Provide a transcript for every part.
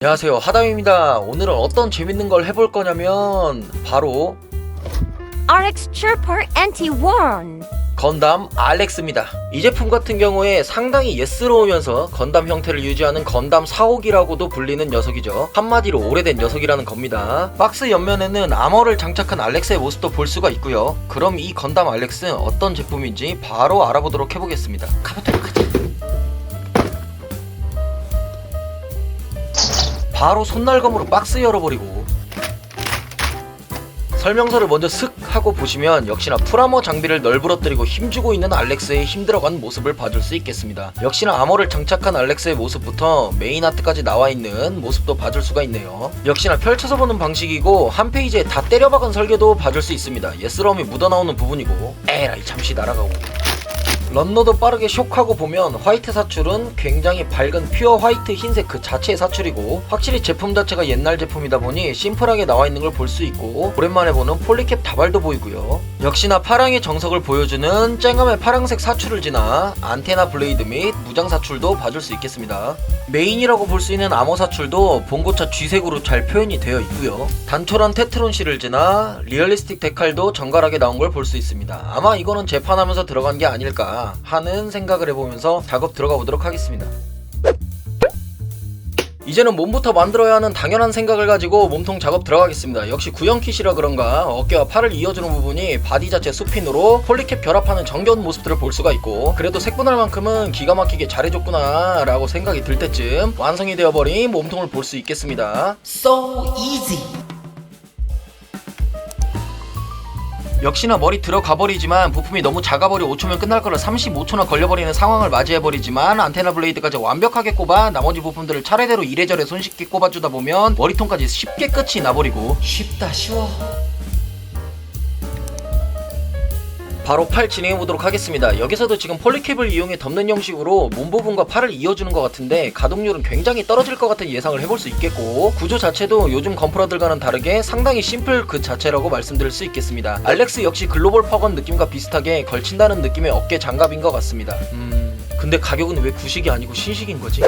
안녕하세요, 하담입니다. 오늘은 어떤 재밌는 걸 해볼 거냐면 바로 RX Chirper NT1 건담 RX입니다. 이 제품 같은 경우에 상당히 예스러우면서 건담 형태를 유지하는 건담 4호기라고도 불리는 녀석이죠. 한마디로 오래된 녀석이라는 겁니다. 박스 옆면에는 아머를 장착한 RX의 모습도 볼 수가 있고요. 그럼 이 건담 RX는 어떤 제품인지 바로 알아보도록 해보겠습니다. 가보도록 하죠. 바로 손날검으로 박스 열어버리고 설명서를 먼저 슥 하고 보시면 역시나 프라모 장비를 널브러뜨리고 힘주고 있는 알렉스의 힘들어간 모습을 봐줄 수 있겠습니다. 역시나 아머를 장착한 알렉스의 모습부터 메인 아트까지 나와있는 모습도 봐줄 수가 있네요. 역시나 펼쳐서 보는 방식이고 한 페이지에 다 때려박은 설계도 봐줄 수 있습니다. 예스러움이 묻어나오는 부분이고 에라이 잠시 날아가고 런너도 빠르게 쇽하고 보면 화이트 사출은 굉장히 밝은 퓨어 화이트 흰색 그 자체의 사출이고 확실히 제품 자체가 옛날 제품이다 보니 심플하게 나와있는 걸 볼 수 있고 오랜만에 보는 폴리캡 다발도 보이고요. 역시나 파랑의 정석을 보여주는 쨍함의 파랑색 사출을 지나 안테나 블레이드 및 무장 사출도 봐줄 수 있겠습니다. 메인이라고 볼 수 있는 아머 사출도 봉고차 쥐색으로 잘 표현이 되어 있고요. 단촐한 테트론 실을 지나 리얼리스틱 데칼도 정갈하게 나온 걸 볼 수 있습니다. 아마 이거는 재판하면서 들어간 게 아닐까 하는 생각을 해보면서 작업 들어가 보도록 하겠습니다. 이제는 몸부터 만들어야 하는 당연한 생각을 가지고 몸통 작업 들어가겠습니다. 역시 구형킷이라 그런가 어깨와 팔을 이어주는 부분이 바디 자체 수핀으로 폴리캡 결합하는 정겨운 모습들을 볼 수가 있고 그래도 색분할 만큼은 기가 막히게 잘해줬구나 라고 생각이 들 때쯤 완성이 되어버린 몸통을 볼 수 있겠습니다. So easy! 역시나 머리 들어가버리지만 부품이 너무 작아버려 5초면 끝날 거라 35초나 걸려버리는 상황을 맞이해버리지만 안테나 블레이드까지 완벽하게 꼽아 나머지 부품들을 차례대로 이래저래 손쉽게 꼽아주다 보면 머리통까지 쉽게 끝이 나버리고 쉽다 쉬워. 바로 팔 진행해보도록 하겠습니다. 여기서도 지금 폴리캡을 이용해 덮는 형식으로 몸 부분과 팔을 이어주는 것 같은데 가동률은 굉장히 떨어질 것 같은 예상을 해볼 수 있겠고 구조 자체도 요즘 건프라들과는 다르게 상당히 심플 그 자체라고 말씀드릴 수 있겠습니다. 알렉스 역시 글로벌 퍼건 느낌과 비슷하게 걸친다는 느낌의 어깨 장갑인 것 같습니다. 근데 가격은 왜 구식이 아니고 신식인 거지?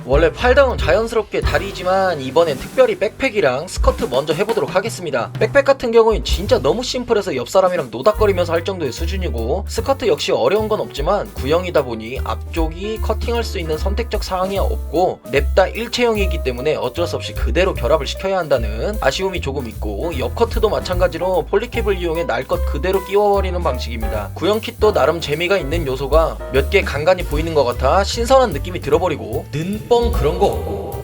원래 팔다운 자연스럽게 다리지만 이번엔 특별히 백팩이랑 스커트 먼저 해보도록 하겠습니다. 백팩 같은 경우엔 진짜 너무 심플해서 옆사람이랑 노닥거리면서 할 정도의 수준이고 스커트 역시 어려운 건 없지만 구형이다 보니 앞쪽이 커팅할 수 있는 선택적 사항이 없고 냅다 일체형이기 때문에 어쩔 수 없이 그대로 결합을 시켜야 한다는 아쉬움이 조금 있고 옆 커트도 마찬가지로 폴리캡을 이용해 날 것 그대로 끼워버리는 방식입니다. 구형 킷도 나름 재미가 있는 요소가 몇 개 간간히 보이는 것 같아 신선한 느낌이 들어버리고 는뻥 그런 거 없고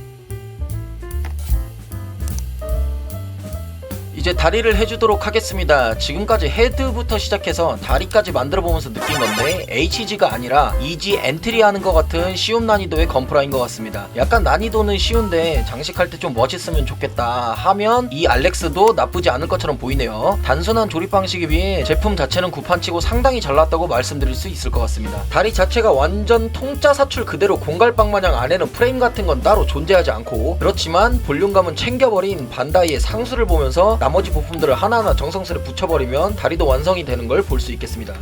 이제 다리를 해주도록 하겠습니다. 지금까지 헤드부터 시작해서 다리까지 만들어보면서 느낀 건데 HG가 아니라 EG 엔트리 하는 것 같은 쉬운 난이도의 건프라인 것 같습니다. 약간 난이도는 쉬운데 장식할 때 좀 멋있으면 좋겠다 하면 이 알렉스도 나쁘지 않을 것처럼 보이네요. 단순한 조립 방식에 비해 제품 자체는 구판치고 상당히 잘 나왔다고 말씀드릴 수 있을 것 같습니다. 다리 자체가 완전 통짜 사출 그대로 공갈빵 마냥 안에는 프레임 같은 건 따로 존재하지 않고 그렇지만 볼륨감은 챙겨버린 반다이의 상수를 보면서 나머지 부품들을 하나하나 정성스레 붙여버리면 다리도 완성이 되는 걸 볼 수 있겠습니다.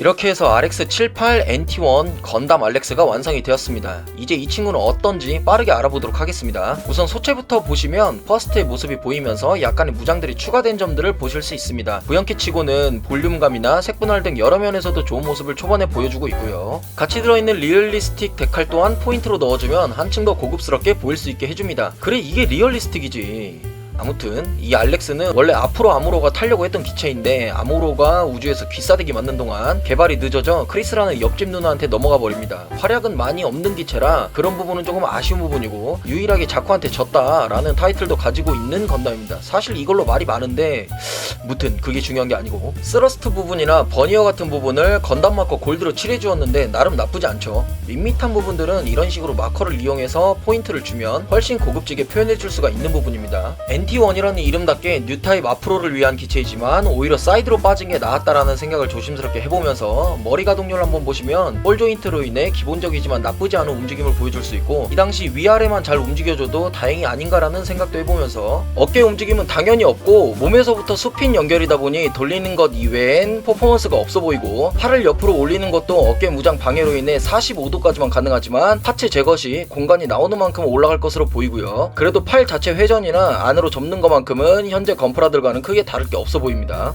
이렇게 해서 RX78 NT1 건담 알렉스가 완성이 되었습니다. 이제 이 친구는 어떤지 빠르게 알아보도록 하겠습니다. 우선 소체부터 보시면 퍼스트의 모습이 보이면서 약간의 무장들이 추가된 점들을 보실 수 있습니다. 부연키 치고는 볼륨감이나 색분할 등 여러 면에서도 좋은 모습을 초반에 보여주고 있고요. 같이 들어있는 리얼리스틱 데칼 또한 포인트로 넣어주면 한층 더 고급스럽게 보일 수 있게 해줍니다. 그래, 이게 리얼리스틱이지. 아무튼 이 알렉스는 원래 앞으로 아무로가 타려고 했던 기체인데 아무로가 우주에서 귀싸대기 맞는 동안 개발이 늦어져 크리스라는 옆집 누나한테 넘어가 버립니다. 활약은 많이 없는 기체라 그런 부분은 조금 아쉬운 부분이고 유일하게 자쿠한테 졌다라는 타이틀도 가지고 있는 건담입니다. 사실 이걸로 말이 많은데 무튼 그게 중요한 게 아니고, 스러스트 부분이나 버니어 같은 부분을 건담 마커 골드로 칠해주었는데 나름 나쁘지 않죠. 밋밋한 부분들은 이런 식으로 마커를 이용해서 포인트를 주면 훨씬 고급지게 표현해줄 수가 있는 부분입니다. NT1이라는 이름답게 뉴타입 앞으로를 위한 기체이지만 오히려 사이드로 빠진 게 나았다라는 생각을 조심스럽게 해보면서 머리 가동률 한번 보시면 볼 조인트로 인해 기본적이지만 나쁘지 않은 움직임을 보여줄 수 있고, 이 당시 위아래만 잘 움직여줘도 다행이 아닌가라는 생각도 해보면서 어깨 움직임은 당연히 없고 몸에서부터 수핀 연결이다 보니 돌리는 것 이외엔 퍼포먼스가 없어 보이고, 팔을 옆으로 올리는 것도 어깨 무장 방해로 인해 45도까지만 가능하지만 하체 제거 시 공간이 나오는 만큼 올라갈 것으로 보이고요. 그래도 팔 자체 회전이나 안으로 접는 것만큼은 현재 건프라들과는 크게 다를 게 없어 보입니다.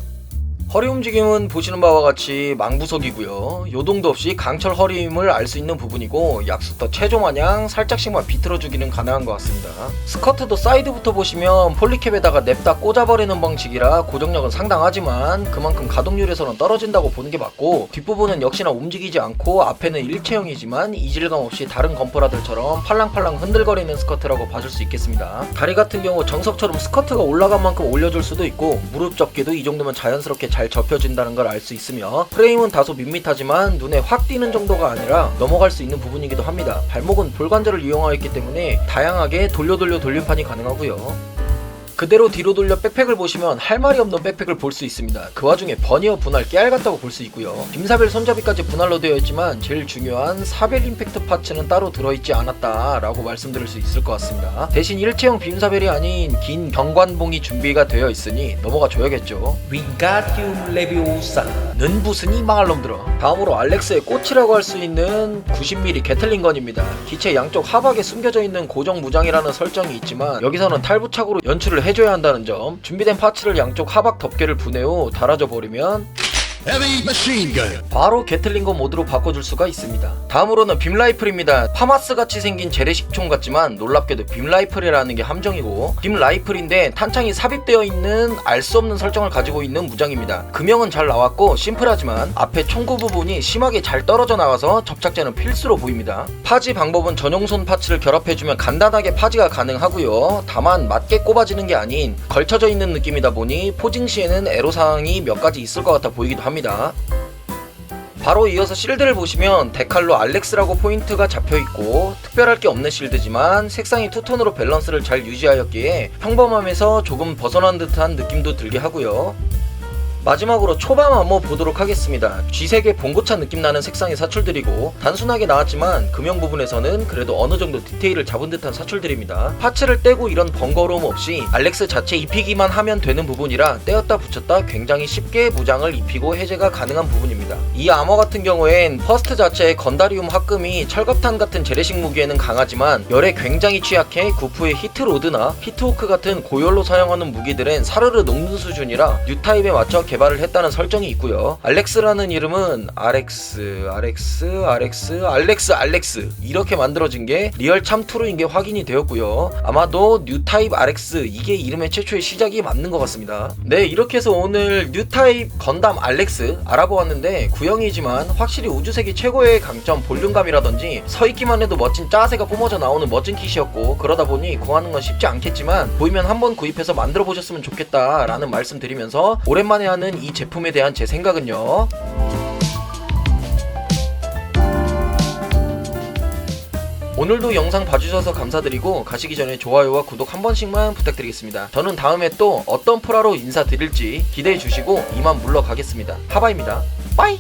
허리 움직임은 보시는 바와 같이 망부석이고요. 요동도 없이 강철 허리임을 알 수 있는 부분이고, 약수터 체조마냥 살짝씩만 비틀어주기는 가능한 것 같습니다. 스커트도 사이드부터 보시면 폴리캡에다가 냅다 꽂아버리는 방식이라 고정력은 상당하지만 그만큼 가동률에서는 떨어진다고 보는 게 맞고, 뒷부분은 역시나 움직이지 않고 앞에는 일체형이지만 이질감 없이 다른 건프라들처럼 팔랑팔랑 흔들거리는 스커트라고 봐줄 수 있겠습니다. 다리 같은 경우 정석처럼 스커트가 올라간 만큼 올려줄 수도 있고, 무릎 접기도 이 정도면 자연스럽게 잘 접혀진다는 걸 알 수 있으며, 프레임은 다소 밋밋하지만 눈에 확 띄는 정도가 아니라 넘어갈 수 있는 부분이기도 합니다. 발목은 볼관절을 이용하였기 때문에 다양하게 돌림판이 가능하고요. 그대로 뒤로 돌려 백팩을 보시면 할 말이 없는 백팩을 볼 수 있습니다. 그 와중에 버니어 분할 깨알 같다고 볼 수 있고요. 빔사벨 손잡이까지 분할로 되어 있지만 제일 중요한 사벨 임팩트 파츠는 따로 들어있지 않았다라고 말씀드릴 수 있을 것 같습니다. 대신 일체형 빔사벨이 아닌 긴 경관봉이 준비가 되어 있으니 넘어가 줘야겠죠. 윙가디움 레비오사 는 무슨 이 망할 놈들아. 다음으로 알렉스의 꽃이라고 할 수 있는 90mm 게틀링건입니다. 기체 양쪽 하박에 숨겨져 있는 고정 무장이라는 설정이 있지만 여기서는 탈부착으로 연출을 해줘야 한다는 점, 준비된 파츠를 양쪽 하박 덮개를 분해 후 달아줘 버리면 바로 게틀링건 모드로 바꿔줄 수가 있습니다. 다음으로는 빔라이플입니다. 파마스같이 생긴 재래식총 같지만 놀랍게도 빔라이플이라는 게 함정이고, 빔라이플인데 탄창이 삽입되어 있는 알 수 없는 설정을 가지고 있는 무장입니다. 금형은 잘 나왔고 심플하지만 앞에 총구 부분이 심하게 잘 떨어져 나가서 접착제는 필수로 보입니다. 파지 방법은 전용손 파츠를 결합해주면 간단하게 파지가 가능하고요. 다만 맞게 꼽아지는 게 아닌 걸쳐져 있는 느낌이다 보니 포징 시에는 애로사항이 몇 가지 있을 것 같아 보이기도 합니다. 바로 이어서 실드를 보시면 데칼로 알렉스라고 포인트가 잡혀있고 특별할 게 없는 실드지만 색상이 투톤으로 밸런스를 잘 유지하였기에 평범함에서 조금 벗어난 듯한 느낌도 들게 하고요. 마지막으로 초반 암호 보도록 하겠습니다. G3의 봉고차 느낌 나는 색상의 사출들이고, 단순하게 나왔지만 금형 부분에서는 그래도 어느 정도 디테일을 잡은 듯한 사출들입니다. 파츠를 떼고 이런 번거로움 없이 알렉스 자체 입히기만 하면 되는 부분이라 떼었다 붙였다 굉장히 쉽게 무장을 입히고 해제가 가능한 부분입니다. 이 암호 같은 경우엔 퍼스트 자체의 건다리움 합금이 철갑탄 같은 재래식 무기에는 강하지만 열에 굉장히 취약해 구프의 히트로드나 히트호크 같은 고열로 사용하는 무기들은 사르르 녹는 수준이라 뉴타입에 맞춰 개발을 했다는 설정이 있고요. 알렉스라는 이름은 알렉스 이렇게 만들어진 게 리얼 참 트루인 게 확인이 되었고요. 아마도 뉴타입 알렉스, 이게 이름의 최초의 시작이 맞는 것 같습니다. 네, 이렇게 해서 오늘 뉴타입 건담 알렉스 알아보았는데, 구형이지만 확실히 우주세기 최고의 강점 볼륨감이라든지 서있기만 해도 멋진 짜세가 뿜어져 나오는 멋진 kit이었고, 그러다 보니 구하는 건 쉽지 않겠지만 보이면 한번 구입해서 만들어 보셨으면 좋겠다 라는 말씀 드리면서, 오랜만에 하는 이 제품에 대한 제 생각은요, 오늘도 영상 봐주셔서 감사드리고 가시기 전에 좋아요와 구독 한 번씩만 부탁드리겠습니다. 저는 다음에 또 어떤 프라로 인사드릴지 기대해 주시고 이만 물러가겠습니다. 하바입니다. 빠이!